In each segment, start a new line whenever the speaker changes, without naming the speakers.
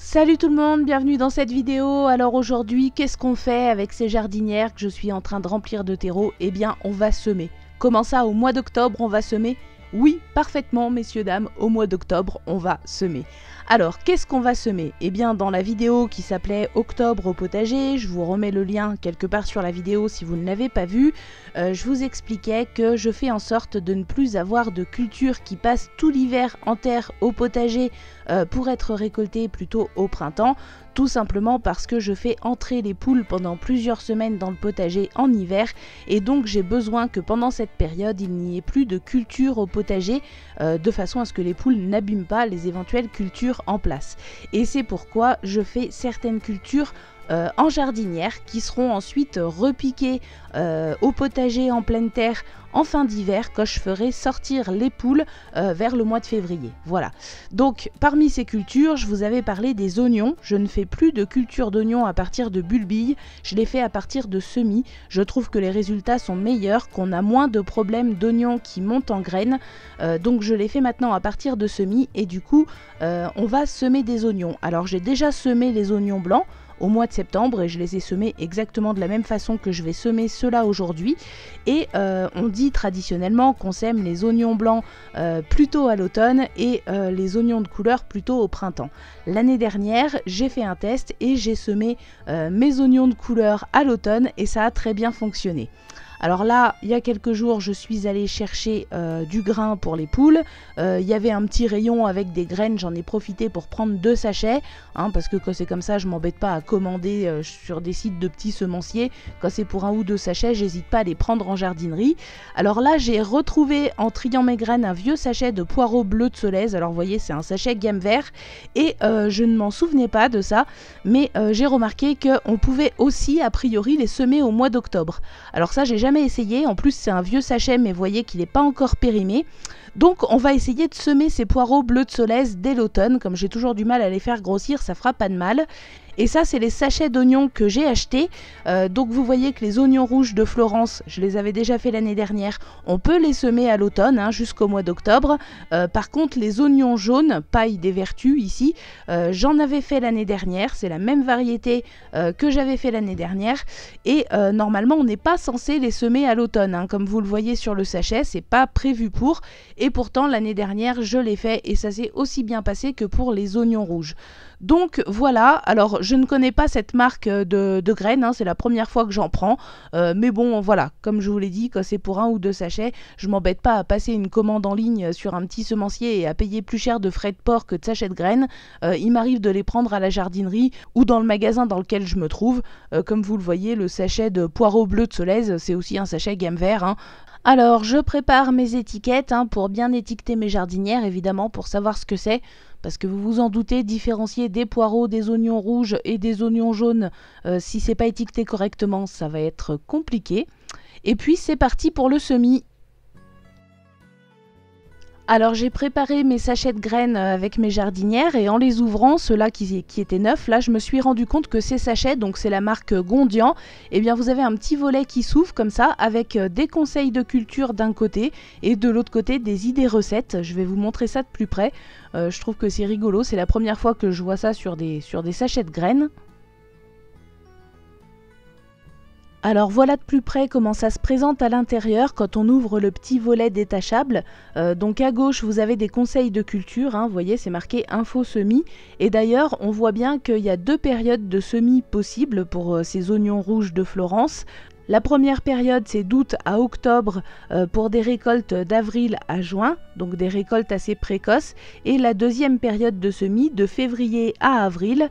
Salut tout le monde, bienvenue dans cette vidéo. Alors aujourd'hui, qu'est-ce qu'on fait avec ces jardinières que je suis en train de remplir de terreau? Eh bien, on va semer. Comment ça, au mois d'octobre, on va semer? Oui, parfaitement, messieurs, dames, au mois d'octobre, on va semer. Alors, qu'est-ce qu'on va semer? Eh bien, dans la vidéo qui s'appelait Octobre au potager, je vous remets le lien quelque part sur la vidéo si vous ne l'avez pas vu, je vous expliquais que je fais en sorte de ne plus avoir de culture qui passe tout l'hiver en terre au potager pour être récoltée plutôt au printemps, tout simplement parce que je fais entrer les poules pendant plusieurs semaines dans le potager en hiver et donc j'ai besoin que pendant cette période il n'y ait plus de culture au potager de façon à ce que les poules n'abîment pas les éventuelles cultures en place. Et c'est pourquoi je fais certaines cultures en jardinière qui seront ensuite repiquées au potager en pleine terre en fin d'hiver quand je ferai sortir les poules vers le mois de février. Voilà. Donc parmi ces cultures, je vous avais parlé des oignons. Je ne fais plus de culture d'oignons à partir de bulbilles, je les fais à partir de semis. Je trouve que les résultats sont meilleurs, qu'on a moins de problèmes d'oignons qui montent en graines. Donc je les fais maintenant à partir de semis et du coup on va semer des oignons. Alors j'ai déjà semé les oignons blancs au mois de septembre et je les ai semés exactement de la même façon que je vais semer ceux-là aujourd'hui. Et on dit traditionnellement qu'on sème les oignons blancs plutôt à l'automne et les oignons de couleur plutôt au printemps. L'année dernière, j'ai fait un test et j'ai semé mes oignons de couleur à l'automne et ça a très bien fonctionné. Alors là, il y a quelques jours, je suis allée chercher du grain pour les poules. Il y avait un petit rayon avec des graines, j'en ai profité pour prendre 2 sachets. Parce que quand c'est comme ça, je m'embête pas à commander sur des sites de petits semenciers. Quand c'est pour 1 ou 2 sachets, j'hésite pas à les prendre en jardinerie. Alors là, j'ai retrouvé en triant mes graines un vieux sachet de poireaux bleus de Solèze. Alors vous voyez, c'est un sachet gamme vert. Et je ne m'en souvenais pas de ça. Mais j'ai remarqué qu'on pouvait aussi, a priori, les semer au mois d'octobre. Alors ça, j'ai jamais essayé, en plus c'est un vieux sachet mais vous voyez qu'il n'est pas encore périmé. Donc on va essayer de semer ces poireaux bleus de Solèze dès l'automne, comme j'ai toujours du mal à les faire grossir, ça fera pas de mal. Et ça c'est les sachets d'oignons que j'ai achetés, donc vous voyez que les oignons rouges de Florence, je les avais déjà fait l'année dernière, on peut les semer à l'automne jusqu'au mois d'octobre. Par contre les oignons jaunes, paille des vertus ici, j'en avais fait l'année dernière, c'est la même variété que j'avais fait l'année dernière et normalement on n'est pas censé les semer à l'automne, comme vous le voyez sur le sachet, c'est pas prévu pour, et pourtant l'année dernière je l'ai fait et ça s'est aussi bien passé que pour les oignons rouges. Donc voilà, alors je ne connais pas cette marque de graines, c'est la première fois que j'en prends, mais bon voilà, comme je vous l'ai dit, quand c'est pour 1 ou 2 sachets, je m'embête pas à passer une commande en ligne sur un petit semencier et à payer plus cher de frais de port que de sachets de graines. Il m'arrive de les prendre à la jardinerie ou dans le magasin dans lequel je me trouve, comme vous le voyez, le sachet de poireaux bleus de Solèze, c'est aussi un sachet gamme vert. Alors je prépare mes étiquettes pour bien étiqueter mes jardinières, évidemment pour savoir ce que c'est. Parce que vous vous en doutez, différencier des poireaux, des oignons rouges et des oignons jaunes, si c'est pas étiqueté correctement, ça va être compliqué. Et puis c'est parti pour le semis. Alors j'ai préparé mes sachets de graines avec mes jardinières et en les ouvrant, ceux-là qui étaient neufs, là je me suis rendu compte que ces sachets, donc c'est la marque Gondian, eh bien vous avez un petit volet qui s'ouvre comme ça avec des conseils de culture d'un côté et de l'autre côté des idées recettes. Je vais vous montrer ça de plus près, je trouve que c'est rigolo, c'est la première fois que je vois ça sur des sachets de graines. Alors voilà de plus près comment ça se présente à l'intérieur quand on ouvre le petit volet détachable. Donc à gauche vous avez des conseils de culture, vous voyez c'est marqué info semis. Et d'ailleurs on voit bien qu'il y a 2 périodes de semis possibles pour ces oignons rouges de Florence. La première période c'est d'août à octobre pour des récoltes d'avril à juin, donc des récoltes assez précoces. Et la deuxième période de semis de février à avril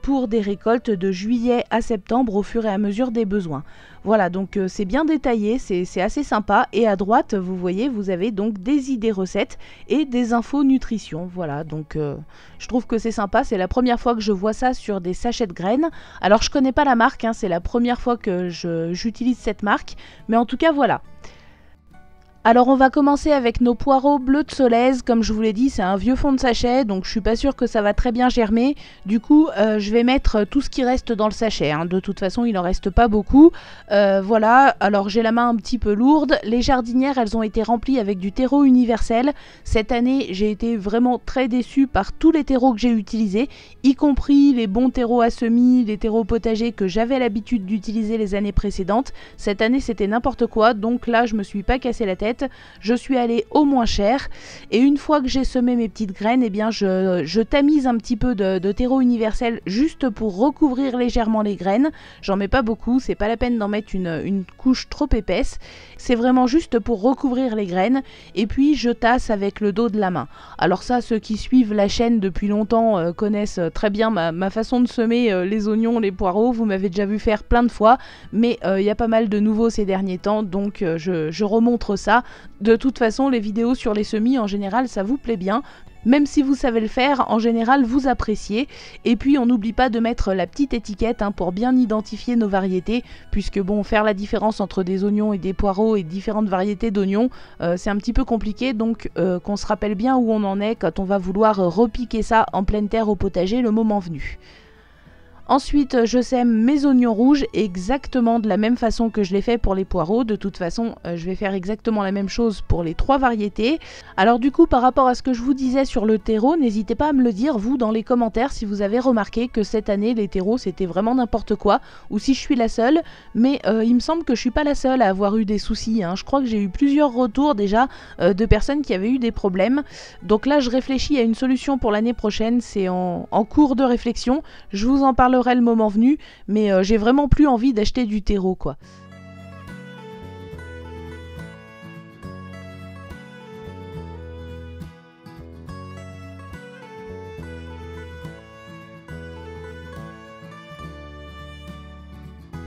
pour des récoltes de juillet à septembre au fur et à mesure des besoins. Voilà, donc c'est bien détaillé, c'est assez sympa. Et à droite, vous voyez, vous avez donc des idées recettes et des infos nutrition. Voilà, donc je trouve que c'est sympa. C'est la première fois que je vois ça sur des sachets de graines. Alors je connais pas la marque, c'est la première fois que j'utilise cette marque. Mais en tout cas, voilà. Alors on va commencer avec nos poireaux bleus de Solèze. Comme je vous l'ai dit, c'est un vieux fond de sachet, donc je suis pas sûre que ça va très bien germer. Du coup, je vais mettre tout ce qui reste dans le sachet, hein. De toute façon, il en reste pas beaucoup. Voilà, alors j'ai la main un petit peu lourde. Les jardinières, elles ont été remplies avec du terreau universel. Cette année, j'ai été vraiment très déçue par tous les terreaux que j'ai utilisés, y compris les bons terreaux à semis, les terreaux potagers que j'avais l'habitude d'utiliser les années précédentes. Cette année, c'était n'importe quoi, donc là, je me suis pas cassé la tête. Je suis allée au moins cher et une fois que j'ai semé mes petites graines, eh bien je tamise un petit peu de terreau universel juste pour recouvrir légèrement les graines. J'en mets pas beaucoup, c'est pas la peine d'en mettre une couche trop épaisse. C'est vraiment juste pour recouvrir les graines et puis je tasse avec le dos de la main. Alors ça, ceux qui suivent la chaîne depuis longtemps connaissent très bien ma façon de semer les oignons, les poireaux. Vous m'avez déjà vu faire plein de fois, mais il y a pas mal de nouveaux ces derniers temps, donc je remontre ça. De toute façon, les vidéos sur les semis, en général, ça vous plaît bien. Même si vous savez le faire, en général, vous appréciez. Et puis, on n'oublie pas de mettre la petite étiquette pour bien identifier nos variétés. Puisque, bon, faire la différence entre des oignons et des poireaux et différentes variétés d'oignons, c'est un petit peu compliqué. Donc, qu'on se rappelle bien où on en est quand on va vouloir repiquer ça en pleine terre au potager le moment venu. Ensuite, je sème mes oignons rouges exactement de la même façon que je l'ai fait pour les poireaux. De toute façon, je vais faire exactement la même chose pour les 3 variétés. Alors du coup, par rapport à ce que je vous disais sur le terreau, n'hésitez pas à me le dire, vous, dans les commentaires, si vous avez remarqué que cette année, les terreaux, c'était vraiment n'importe quoi, ou si je suis la seule. Mais il me semble que je suis pas la seule à avoir eu des soucis, hein. Je crois que j'ai eu plusieurs retours déjà de personnes qui avaient eu des problèmes. Donc là, je réfléchis à une solution pour l'année prochaine. C'est en cours de réflexion. Je vous en parle le moment venu, mais j'ai vraiment plus envie d'acheter du terreau, quoi.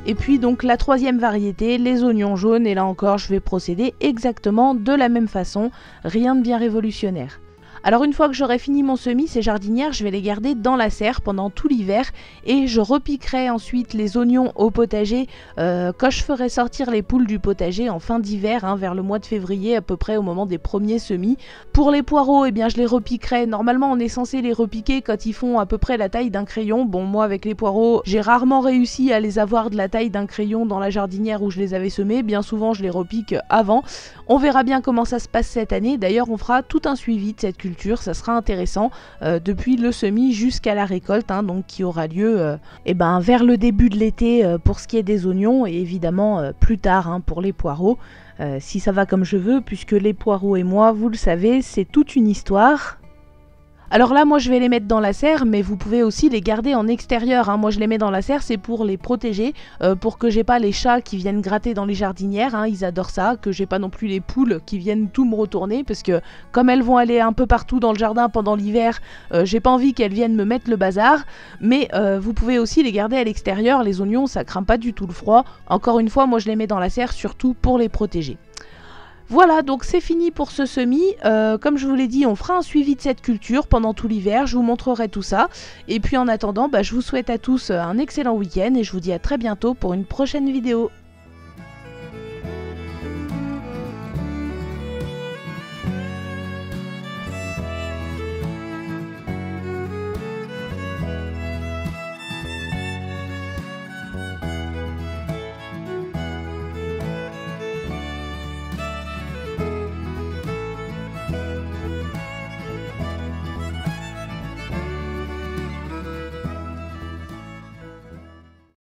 Et puis donc la 3e variété, les oignons jaunes, et là encore je vais procéder exactement de la même façon, rien de bien révolutionnaire. Alors une fois que j'aurai fini mon semis, ces jardinières, je vais les garder dans la serre pendant tout l'hiver et je repiquerai ensuite les oignons au potager quand je ferai sortir les poules du potager en fin d'hiver, hein, vers le mois de février à peu près au moment des premiers semis. Pour les poireaux, eh bien je les repiquerai. Normalement on est censé les repiquer quand ils font à peu près la taille d'un crayon. Bon, moi avec les poireaux, j'ai rarement réussi à les avoir de la taille d'un crayon dans la jardinière où je les avais semés. Bien souvent je les repique avant. On verra bien comment ça se passe cette année. D'ailleurs on fera tout un suivi de cette culture. Ça sera intéressant depuis le semis jusqu'à la récolte, hein, donc qui aura lieu vers le début de l'été pour ce qui est des oignons et évidemment plus tard, hein, pour les poireaux, si ça va comme je veux, puisque les poireaux et moi, vous le savez, c'est toute une histoire. Alors là, moi je vais les mettre dans la serre, mais vous pouvez aussi les garder en extérieur, hein. Moi je les mets dans la serre, c'est pour les protéger, pour que j'ai pas les chats qui viennent gratter dans les jardinières, hein, ils adorent ça, que j'ai pas non plus les poules qui viennent tout me retourner, parce que comme elles vont aller un peu partout dans le jardin pendant l'hiver, j'ai pas envie qu'elles viennent me mettre le bazar. Mais vous pouvez aussi les garder à l'extérieur, les oignons ça craint pas du tout le froid. Encore une fois, moi je les mets dans la serre surtout pour les protéger. Voilà, donc c'est fini pour ce semis. Comme je vous l'ai dit, on fera un suivi de cette culture pendant tout l'hiver, je vous montrerai tout ça. Et puis en attendant, je vous souhaite à tous un excellent week-end et je vous dis à très bientôt pour une prochaine vidéo.